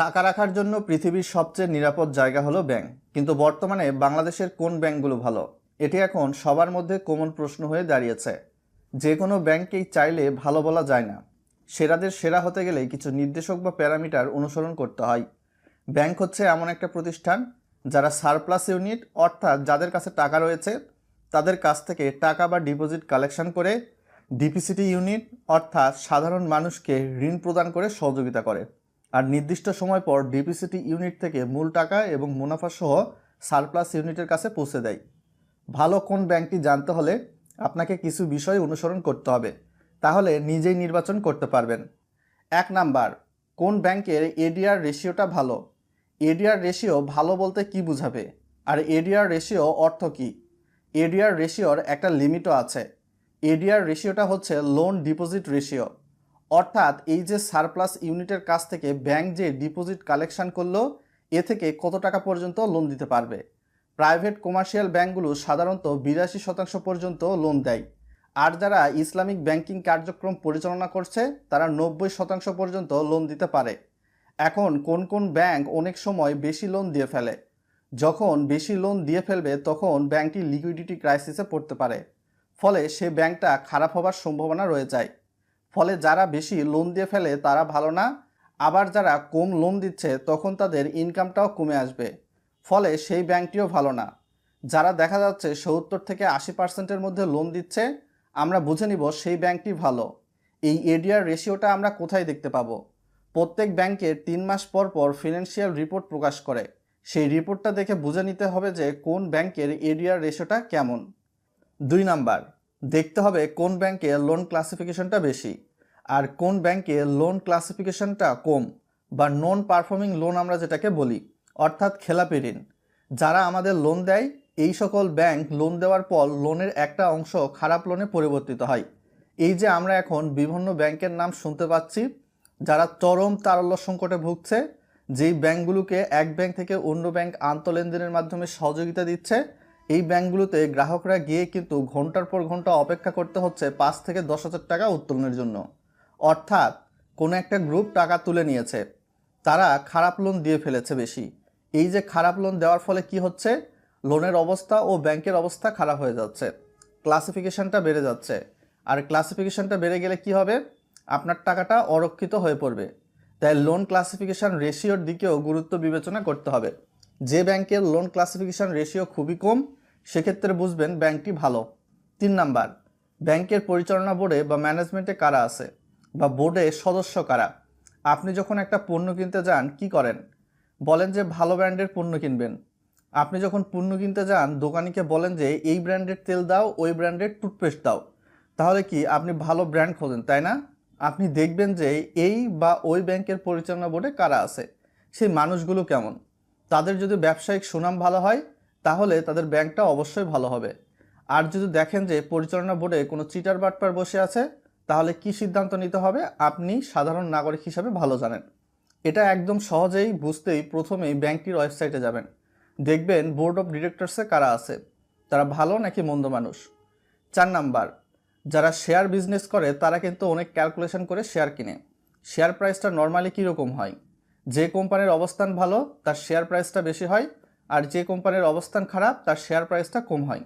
টাকা রাখার জন্য পৃথিবীর সবচেয়ে নিরাপদ জায়গা হলো ব্যাংক। কিন্তু বর্তমানে বাংলাদেশের কোন ব্যাংকগুলো ভালো? এটি এখন সবার মধ্যে কমন প্রশ্ন হয়ে দাঁড়িয়েছে। যে কোনো ব্যাংকেই চাইলে ভালো বলা যায় না। সেরাদের সেরা হতে গেলে কিছু নির্দেশক বা প্যারামিটার অনুসরণ করতে হয়। ব্যাংক হচ্ছে এমন একটা প্রতিষ্ঠান যারা সারপ্লাস ইউনিট, অর্থাৎ যাদের কাছে টাকা রয়েছে তাদের কাছ থেকে টাকা বা ডিপোজিট কালেকশন করে, ডিপিসিটি ইউনিট অর্থাৎ সাধারণ মানুষকে ঋণ প্রদান করে সহযোগিতা করে, আর নির্দিষ্ট সময় পর ডিপিসিটি ইউনিট থেকে মূল টাকা এবং মুনাফা সহ সারপ্লাস ইউনিটের কাছে পৌঁছে দেয়। ভালো কোন ব্যাংকটি জানতে হলে আপনাকে কিছু বিষয় অনুসরণ করতে হবে, তাহলে নিজেই নির্বাচন করতে পারবেন। 1 নাম্বার, কোন ব্যাংকের এডিআর রেশিওটা ভালো? এডিআর রেশিও ভালো বলতে কি বোঝাবে, আর এডিআর রেশিও অর্থ কী? এডিআর রেশিওর একটা লিমিটও আছে। এডিআর রেশিওটা হচ্ছে লোন ডিপোজিট রেশিও, অর্থাৎ এই যে সারপ্লাস ইউনিটের কাছ থেকে ব্যাংক যে ডিপোজিট কালেকশন করলো এ থেকে কত টাকা পর্যন্ত লোন দিতে পারবে। প্রাইভেট কমার্শিয়াল ব্যাংকগুলো সাধারণত 82% পর্যন্ত লোন দেয়, আর যারা ইসলামিক ব্যাংকিং কার্যক্রম পরিচালনা করছে তারা 90% পর্যন্ত লোন দিতে পারে। এখন কোন কোন ব্যাংক অনেক সময় বেশি লোন দিয়ে ফেলে? যখন বেশি লোন দিয়ে ফেলবে তখন ব্যাংকটি লিকুইডিটি ক্রাইসিসে পড়তে পারে, ফলে সে ব্যাংকটা খারাপ হবার সম্ভাবনা রয়ে যায়। ফলে যারা বেশি লোন দিয়ে ফেলে তারা ভালো না, আবার যারা কম লোন দিচ্ছে তখন তাদের ইনকামটাও কমে আসবে, ফলে সেই ব্যাংকটিও ভালো না। যারা দেখা যাচ্ছে 70 থেকে 80%-এর মধ্যে লোন দিচ্ছে, আমরা বুঝে নিব সেই ব্যাংকটি ভালো। এই এডিআর রেশিওটা আমরা কোথায় দেখতে পাবো? প্রত্যেক ব্যাংকের 3 মাস পর পর ফিনান্সিয়াল রিপোর্ট প্রকাশ করে। সেই রিপোর্টটা দেখে বুঝে নিতে হবে যে কোন ব্যাংকের এডিআর রেশিওটা কেমন। 2 নাম্বার, দেখতে হবে কোন ব্যাংকে লোন ক্লাসিফিকেশনটা বেশি আর কোন ব্যাংকে লোন ক্লাসিফিকেশনটা কম, বা নন পারফর্মিং লোন আমরা যেটাকে বলি, অর্থাৎ খেলাপি ঋণ। যারা আমাদের লোন দেয় এই সকল ব্যাংক লোন দেওয়ার পর লোনের একটা অংশ খারাপ লোনে পরিবর্তিত হয়। এই যে আমরা এখন বিভিন্ন ব্যাংকের নাম শুনতে পাচ্ছি যারা চরম তারল্য সংকটে ভুগছে, যেই ব্যাংকগুলোকে এক ব্যাংক থেকে অন্য ব্যাংক আন্তঃলেনদেনের মাধ্যমে সহযোগিতা দিচ্ছে, এই ব্যাংকগুলোতে গ্রাহকরা গিয়ে কিন্তু ঘন্টার পর ঘন্টা অপেক্ষা করতে হচ্ছে 5 থেকে 10,000 টাকা উত্তোলনের জন্য। অর্থাৎ কোনো একটা গ্রুপ টাকা তুলে নিয়েছে, তারা খারাপ লোন দিয়ে ফেলেছে বেশি। এই যে খারাপ লোন দেওয়ার ফলে কি হচ্ছে, লোনের অবস্থা ও ব্যাংকের অবস্থা খারাপ হয়ে যাচ্ছে, ক্লাসিফিকেশনটা বেড়ে যাচ্ছে। আর ক্লাসিফিকেশনটা বেড়ে গেলে কি হবে? আপনার টাকাটা অরক্ষিত হয়ে পড়বে। তাই লোন ক্লাসিফিকেশন রেশিওর দিকেও গুরুত্ব বিবেচনা করতে হবে। যে ব্যাংকের লোন ক্লাসিফিকেশন রেশিও খুবই কম, সেক্ষেত্রে বুঝবেন ব্যাংকটি ভালো। 3 নাম্বার, ব্যাংকের পরিচালনা বোর্ডে বা ম্যানেজমেন্টে কারা আছে, বা বোর্ডে সদস্য কারা। আপনি যখন একটা পণ্য কিনতে যান কি করেন? বলেন যে ভালো ব্র্যান্ডের পণ্য কিনবেন। আপনি যখন পণ্য কিনতে যান দোকানিকে বলেন যে এই ব্র্যান্ডের তেল দাও, ওই ব্র্যান্ডের টুথপেস্ট দাও। তাহলে কি আপনি ভালো ব্র্যান্ড খোঁজেন, তাই না? আপনি দেখবেন যে এই বা ওই ব্যাংকের পরিচালনা বোর্ডে কারা আছে, সেই মানুষগুলো কেমন। তাদের যদি ব্যবসায়িক সুনাম ভালো হয় তাহলে তাদের ব্যাংকটা অবশ্যই ভালো হবে। আর যদি দেখেন যে পরিচালনা বোর্ডে কোনো চিটার বাটপার বসে আছে, তাহলে কি সিদ্ধান্ত নিতে হবে আপনি সাধারণ নাগরিক হিসাবে ভালো জানেন। এটা একদম সহজেই বুঝতেই প্রথমেই ব্যাংকটির ওয়েবসাইটে যাবেন, দেখবেন বোর্ড অফ ডিরেক্টরসে কারা আছে, তারা ভালো নাকি মন্দ মানুষ। 4 নাম্বার, যারা শেয়ার বিজনেস করে তারা কিন্তু অনেক ক্যালকুলেশন করে শেয়ার কিনে। শেয়ার প্রাইসটা নর্মালি কীরকম হয়? যে কোম্পানির অবস্থান ভালো তার শেয়ার প্রাইসটা বেশি হয়, আর যে কোম্পানির অবস্থান খারাপ তার শেয়ার প্রাইসটা কম হয়।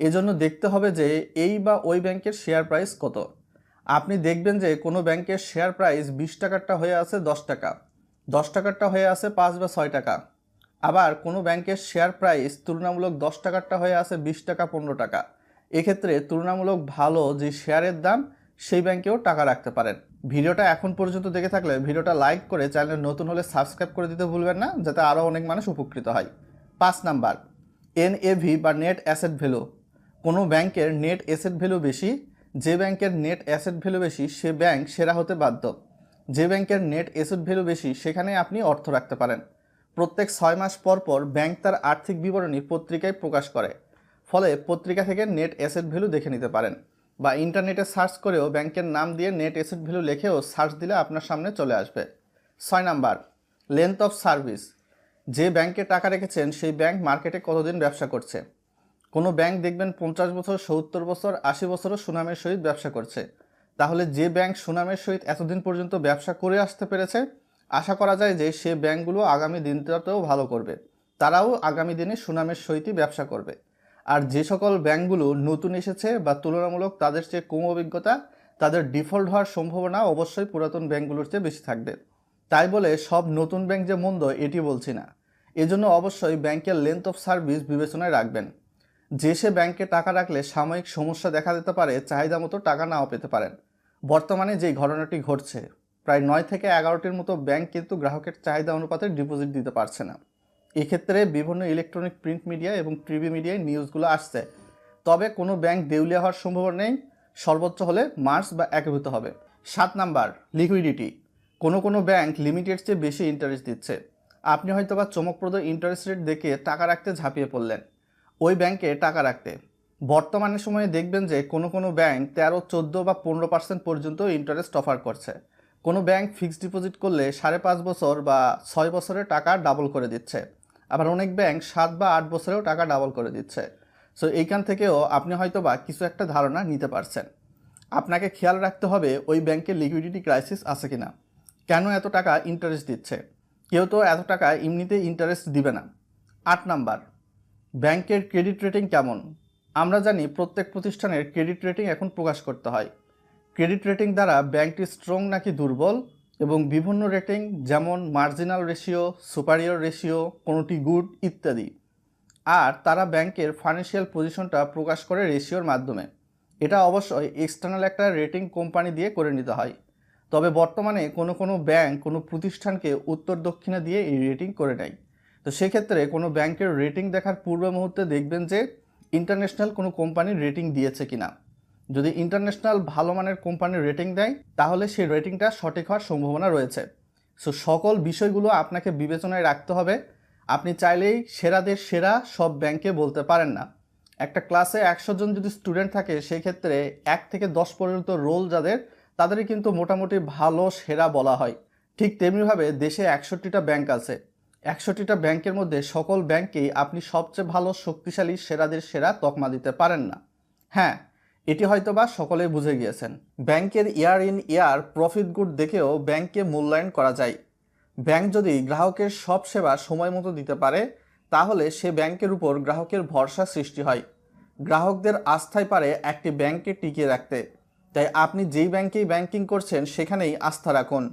এজন্য দেখতে হবে যে এই বা ওই ব্যাংকের শেয়ার প্রাইস কত। আপনি দেখবেন যে কোনো ব্যাংকের শেয়ার প্রাইস 20 টাকারটা হয়ে আছে 10 টাকা, 10 টাকারটা হয়ে আছে 5 বা 6 টাকা। আবার কোনো ব্যাংকের শেয়ার প্রাইস তুলনামূলক 10 টাকারটা হয়ে আছে 20 টাকা 15 টাকা। এক্ষেত্রে তুলনামূলক ভালো যে শেয়ারের দাম সেই ব্যাংকেও টাকা রাখতে পারেন। ভিডিওটা এখন পর্যন্ত দেখে থাকলে ভিডিওটা লাইক করে চ্যানেল নতুন হলে সাবস্ক্রাইব করে দিতে ভুলবেন না, যাতে আরও অনেক মানুষ উপকৃত হয়। 5 নাম্বার, এনএভি বা নেট অ্যাসেট ভ্যালু। কোনো ব্যাংকের নেট অ্যাসেট ভ্যালু বেশি, যে ব্যাংকের নেট অ্যাসেট ভ্যালু বেশি সে ব্যাংক সেরা হতে বাধ্য। যে ব্যাংকের নেট অ্যাসেট ভ্যালু বেশি সেখানে আপনি অর্থ রাখতে পারেন। প্রত্যেক 6 মাস পর পর ব্যাংক তার আর্থিক বিবরণী পত্রিকায় প্রকাশ করে, ফলে পত্রিকা থেকে নেট অ্যাসেট ভ্যালু দেখে নিতে পারেন, বা ইন্টারনেটে সার্চ করেও ব্যাংকের নাম দিয়ে নেট অ্যাসেট ভ্যালু লিখেও সার্চ দিলে আপনার সামনে চলে আসবে। 6 নাম্বার, লেন্থ অফ সার্ভিস। যে ব্যাংকে টাকা রেখেছেন সেই ব্যাংক মার্কেটে কতদিন ব্যবসা করছে। কোনো ব্যাংক দেখবেন 50 বছর, 70 বছর, 80 বছরও সুনামের সহিত ব্যবসা করছে। তাহলে যে ব্যাংক সুনামের সহিত এতদিন পর্যন্ত ব্যবসা করে আসতে পেরেছে আশা করা যায় যে সে ব্যাংকগুলো আগামী দিনটাতেও ভালো করবে, তারাও আগামী দিনে সুনামের সহিত ব্যবসা করবে। আর যে সকল ব্যাংকগুলো নতুন এসেছে বা তুলনামূলক তাদের চেয়ে কম অভিজ্ঞতা, তাদের ডিফল্ট হওয়ার সম্ভাবনা অবশ্যই পুরাতন ব্যাংকগুলোর চেয়ে বেশি থাকবে। তাই বলে সব নতুন ব্যাংক যে মন্দ এটি বলছি না। এজন্য অবশ্যই ব্যাংকের লেন্থ অফ সার্ভিস বিবেচনায় রাখবেন। যে সে ব্যাংকে টাকা রাখলে সাময়িক সমস্যা দেখা দিতে পারে, চাহিদা মতো টাকা নাও পেতে পারেন। বর্তমানে যে ঘটনাটি ঘটছে, প্রায় 9 থেকে 11টির মতো ব্যাংক কিন্তু গ্রাহকের চাহিদা অনুপাতে ডিপোজিট দিতে পারছে না। এক্ষেত্রে বিভিন্ন ইলেকট্রনিক প্রিন্ট মিডিয়া এবং টিভি মিডিয়ায় নিউজগুলো আসছে। তবে কোনো ব্যাংক দেউলিয়া হওয়ার সম্ভাবনা নেই, সর্বোচ্চ হলে মার্চ বা একীভূত হবে। 7 নাম্বার, লিকুইডিটি। কোনো ব্যাংক লিমিটের চেয়ে বেশি ইন্টারেস্ট দিচ্ছে। আপনি হয়তো বা চমকপ্রদ ইন্টারেস্ট রেট দেখে টাকা রাখতে ঝাঁপিয়ে পড়লেন ওই ব্যাংকে টাকা রাখতে। বর্তমানে সময়ে দেখবেন যে কোনো ব্যাংক 13, 14 বা 15% পর্যন্ত ইন্টারেস্ট অফার করছে। কোনো ব্যাংক ফিক্সড ডিপোজিট করলে 5.5 বছর বা 6 বছরে টাকা ডাবল করে দিচ্ছে। আবার অনেক ব্যাংক 7 বা 8 বছরেও টাকা ডাবল করে দিচ্ছে। সো এইখান থেকেও আপনি হয়তো বা কিছু একটা ধারণা নিতে পারছেন। আপনাকে খেয়াল রাখতে হবে ওই ব্যাংকের লিকুইডিটি ক্রাইসিস আছে কিনা, কেন এত টাকা ইন্টারেস্ট দিচ্ছে। কেউ তো এত টাকা এমনিতে ইন্টারেস্ট দিবে না। 8 নাম্বার, ব্যাংকের ক্রেডিট রেটিং কেমন। আমরা জানি প্রত্যেক প্রতিষ্ঠানের ক্রেডিট রেটিং এখন প্রকাশ করতে হয়। ক্রেডিট রেটিং দ্বারা ব্যাংকটি স্ট্রং নাকি দুর্বল এবং বিভিন্ন রেটিং যেমন মার্জিনাল রেশিও, সুপারিয়র রেশিও, কোনোটি গুড ইত্যাদি। আর তারা ব্যাংকের ফাইন্যান্সিয়াল পজিশনটা প্রকাশ করে রেশিওর মাধ্যমে। এটা অবশ্যই এক্সটার্নাল একটা রেটিং কোম্পানি দিয়ে করে নিতে হয়। তবে বর্তমানে কোনো ব্যাংক কোনো প্রতিষ্ঠানকে উত্তর দক্ষিণা দিয়ে এই রেটিং করে নেয়। তো সেক্ষেত্রে কোনো ব্যাংকের রেটিং দেখার পূর্ব মুহূর্তে দেখবেন যে ইন্টারন্যাশনাল কোনো কোম্পানির রেটিং দিয়েছে কিনা। যদি ইন্টারন্যাশনাল ভালো মানের কোম্পানির রেটিং দেয় তাহলে সেই রেটিংটা সঠিক হওয়ার সম্ভাবনা রয়েছে। সো সকল বিষয়গুলো আপনাকে বিবেচনায় রাখতে হবে। আপনি চাইলেই সেরাদের সেরা সব ব্যাংকে বলতে পারেন না। একটা ক্লাসে 100 জন যদি স্টুডেন্ট থাকে সেই ক্ষেত্রে 1 থেকে 10 পর্যন্ত রোল যাদের, তাদেরই কিন্তু মোটামুটি ভালো সেরা বলা হয়। ঠিক তেমনিভাবে দেশে 61টা ব্যাংক আছে। 61টা ব্যাংকের মধ্যে সকল ব্যাংকেই আপনি সবচেয়ে ভালো শক্তিশালী সেরাদের সেরা তকমা দিতে পারেন না। হ্যাঁ, এটি হয়তোবা সকলেই বুঝে গিয়েছেন। ব্যাংকের ইয়ার ইন ইয়ার প্রফিট গুড দেখেও ব্যাংককে মূল্যায়ন করা যায়। ব্যাংক যদি গ্রাহকের সব সেবা সময় মতো দিতে পারে তাহলে সে ব্যাংকের উপর গ্রাহকের ভরসা সৃষ্টি হয়। গ্রাহকদের আস্থায় পারে একটি ব্যাংককে টিকিয়ে রাখতে। তাই আপনি যেই ব্যাংকেই ব্যাংকিং করছেন সেখানেই আস্থা রাখুন।